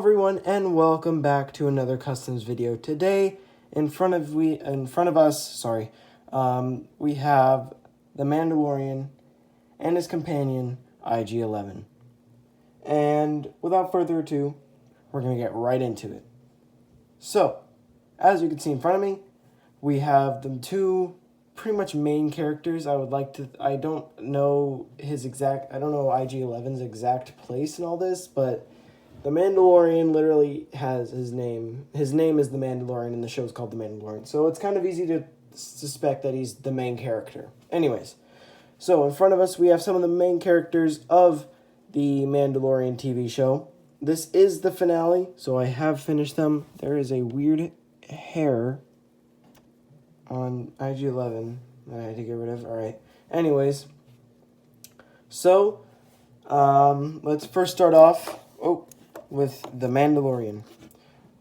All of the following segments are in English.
everyone, and welcome back to another customs video. Today, in front of us, we have the Mandalorian and his companion IG-11. And without further ado, we're gonna get right into it. So, as you can see in front of me, we have the two pretty much main characters. I don't know IG-11's exact place in all this, but the Mandalorian literally has his name. His name is the Mandalorian, and the show is called The Mandalorian. So it's kind of easy to suspect that he's the main character. Anyways, so in front of us, we have some of the main characters of the Mandalorian TV show. This is the finale, so I have finished them. There is a weird hair on IG-11 that I had to get rid of. All right. Anyways, so let's first start off with the Mandalorian.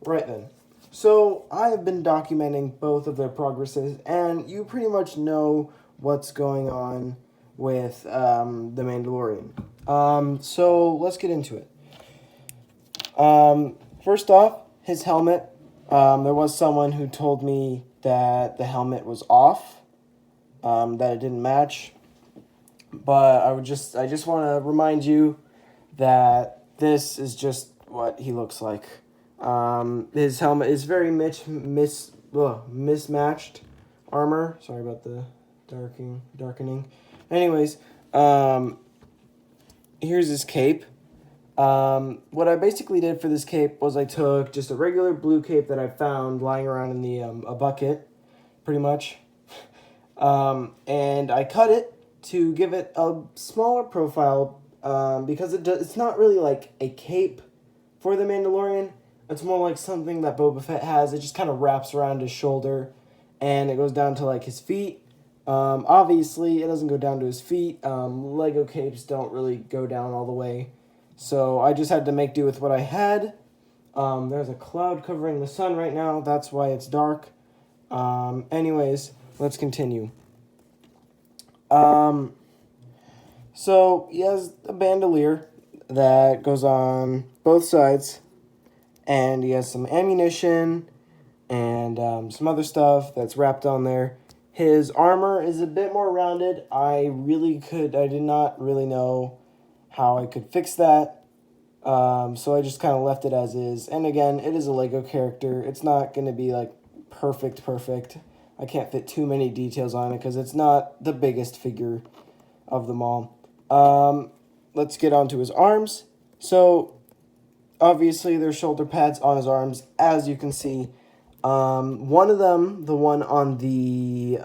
Right then. So I have been documenting both of their progresses, and you pretty much know what's going on with the Mandalorian. So let's get into it. First off, his helmet. There was someone who told me that the helmet was off, that it didn't match. But I just want to remind you that this is just what he looks like. His helmet is very mismatched armor. Sorry about the darkening. Anyways, here's his cape. What I basically did for this cape was I took just a regular blue cape that I found lying around in the a bucket, pretty much, and I cut it to give it a smaller profile, because it's not really like a cape for the Mandalorian. It's more like something that Boba Fett has. It just kind of wraps around his shoulder, and it goes down to like his feet. Obviously, it doesn't go down to his feet. Lego capes don't really go down all the way. So I just had to make do with what I had. There's a cloud covering the sun right now. That's why it's dark. Anyways, let's continue. So he has a bandolier that goes on both sides. And he has some ammunition and some other stuff that's wrapped on there. His armor is a bit more rounded. I did not really know how I could fix that. So I just kind of left it as is. And again, it is a Lego character. It's not going to be like perfect. I can't fit too many details on it because it's not the biggest figure of them all. Let's get on to his arms. So obviously there's shoulder pads on his arms, as you can see. One of them, the one on the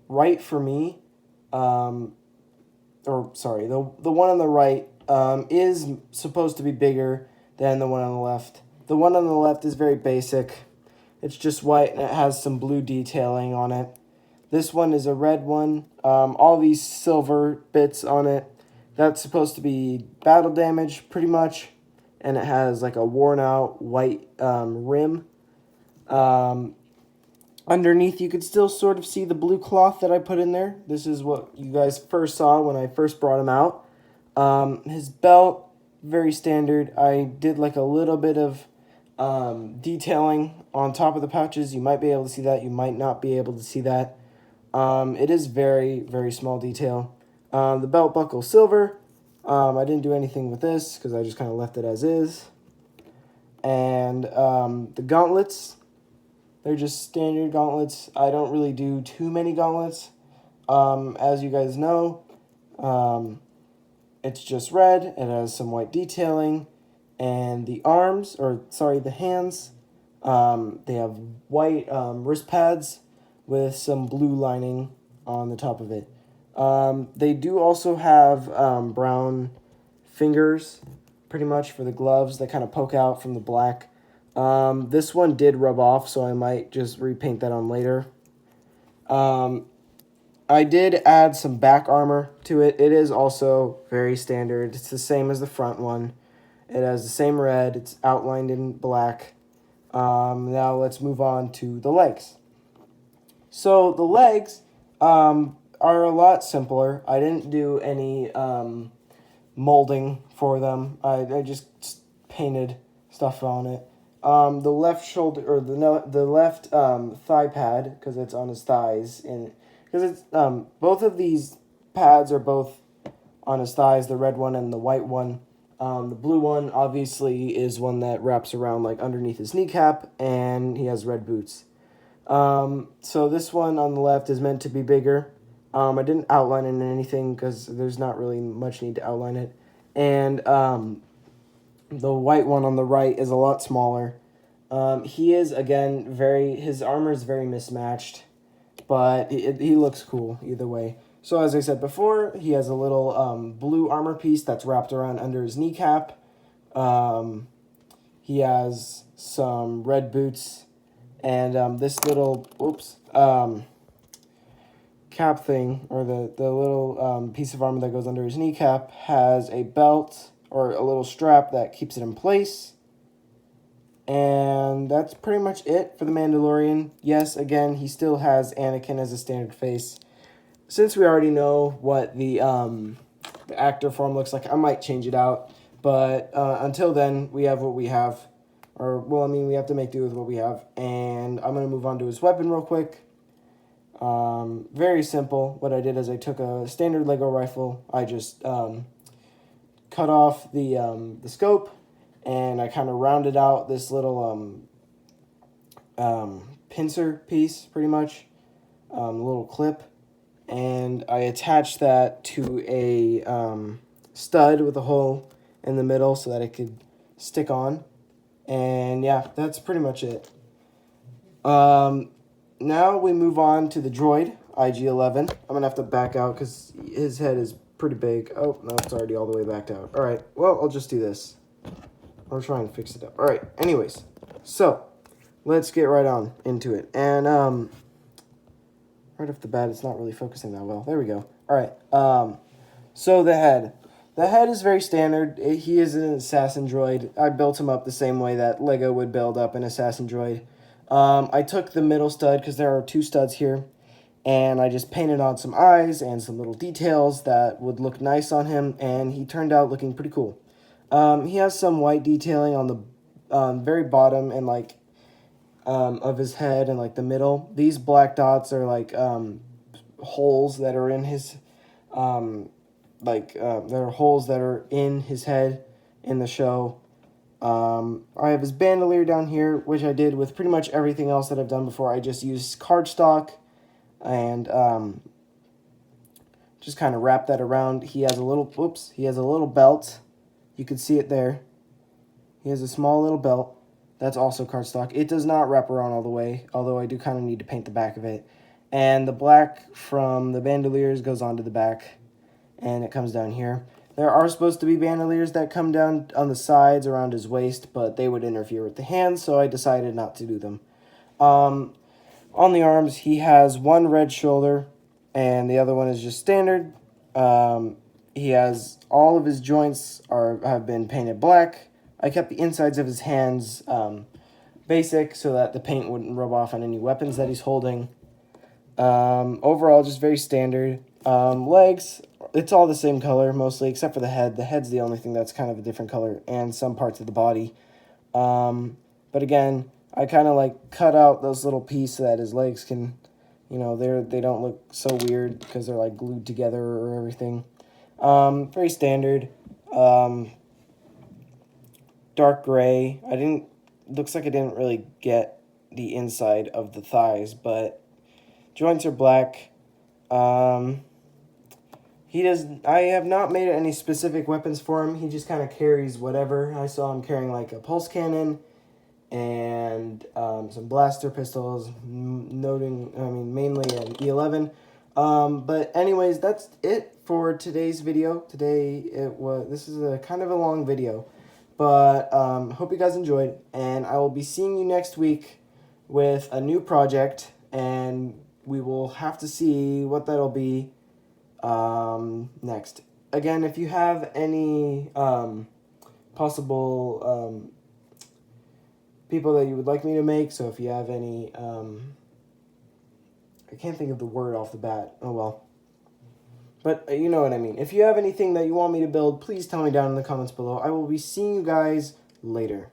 right for me, the one on the right is supposed to be bigger than the one on the left. The one on the left is very basic. It's just white and it has some blue detailing on it. This one is a red one. All these silver bits on it. That's supposed to be battle damage, pretty much. And it has like a worn out white rim. Underneath, you could still sort of see the blue cloth that I put in there. This is what you guys first saw when I first brought him out. His belt, very standard. I did like a little bit of detailing on top of the pouches. You might be able to see that. You might not be able to see that. It is very, very small detail. The belt buckle, silver. I didn't do anything with this because I just kind of left it as is. And the gauntlets, they're just standard gauntlets. I don't really do too many gauntlets. As you guys know, it's just red. It has some white detailing. And the hands, they have white wrist pads with some blue lining on the top of it. They do also have brown fingers, pretty much, for the gloves that kind of poke out from the black. This one did rub off, so I might just repaint that on later. I did add some back armor to it. It is also very standard. It's the same as the front one. It has the same red. It's outlined in black. Now let's move on to the legs. So the legs are a lot simpler. I didn't do any molding for them. I just painted stuff on it. The left shoulder, or the left thigh pad, because it's on his thighs, and because it's both of these pads are both on his thighs, the red one and the white one. The blue one obviously is one that wraps around like underneath his kneecap, and he has red boots. So this one on the left is meant to be bigger. I didn't outline it in anything because there's not really much need to outline it. And the white one on the right is a lot smaller. He is, again, his armor is very mismatched, but he looks cool either way. So as I said before, he has a little blue armor piece that's wrapped around under his kneecap. He has some red boots, and this little, cap thing, or the little piece of armor that goes under his kneecap, has a belt or a little strap that keeps it in place. And that's pretty much it for the Mandalorian. Yes, again, he still has Anakin as a standard face. Since we already know what the actor form looks like, I might change it out. But until then, we have what we have. We have to make do with what we have. And I'm going to move on to his weapon real quick. Very simple. What I did is I took a standard Lego rifle. I just cut off the scope, and I kind of rounded out this little pincer piece, pretty much, a little clip, and I attached that to a stud with a hole in the middle so that it could stick on. And yeah, that's pretty much it. Now we move on to the droid, IG-11. I'm going to have to back out because his head is pretty big. Oh, no, it's already all the way backed out. All right, well, I'll just do this. I'll try and fix it up. All right, anyways, so let's get right on into it. And right off the bat, it's not really focusing that well. There we go. All right, so the head. The head is very standard. He is an assassin droid. I built him up the same way that Lego would build up an assassin droid. I took the middle stud, because there are two studs here, and I just painted on some eyes and some little details that would look nice on him, and he turned out looking pretty cool. He has some white detailing on the very bottom and of his head and like the middle. These black dots are like holes that are in his there are holes that are in his head in the show. I have his bandolier down here, which I did with pretty much everything else that I've done before. I just used cardstock and just kind of wrap that around. He has a little belt. You can see it there. He has a small little belt. That's also cardstock. It does not wrap around all the way, although I do kind of need to paint the back of it. And the black from the bandoliers goes onto the back, and it comes down here. There are supposed to be bandoliers that come down on the sides around his waist, but they would interfere with the hands, so I decided not to do them. On the arms, he has one red shoulder, and the other one is just standard. He has all of his joints have been painted black. I kept the insides of his hands basic so that the paint wouldn't rub off on any weapons that he's holding. Overall, just very standard. Legs, it's all the same color mostly, except for the head. The head's the only thing that's kind of a different color, and some parts of the body. But again, I kind of cut out those little pieces so that his legs can, they don't look so weird because they're glued together or everything. Very standard. Dark gray. Looks like I didn't really get the inside of the thighs, but joints are black. I have not made any specific weapons for him. He just kind of carries whatever. I saw him carrying a pulse cannon and some blaster pistols, mainly an E11. But anyways, that's it for today's video. This is a kind of a long video, but hope you guys enjoyed, and I will be seeing you next week with a new project, and we will have to see what that'll be next. Again, if you have any possible people that you would like me to make, so if you have any I can't think of the word off the bat. Oh well. But you know what I mean. If you have anything that you want me to build, please tell me down in the comments below. I will be seeing you guys later.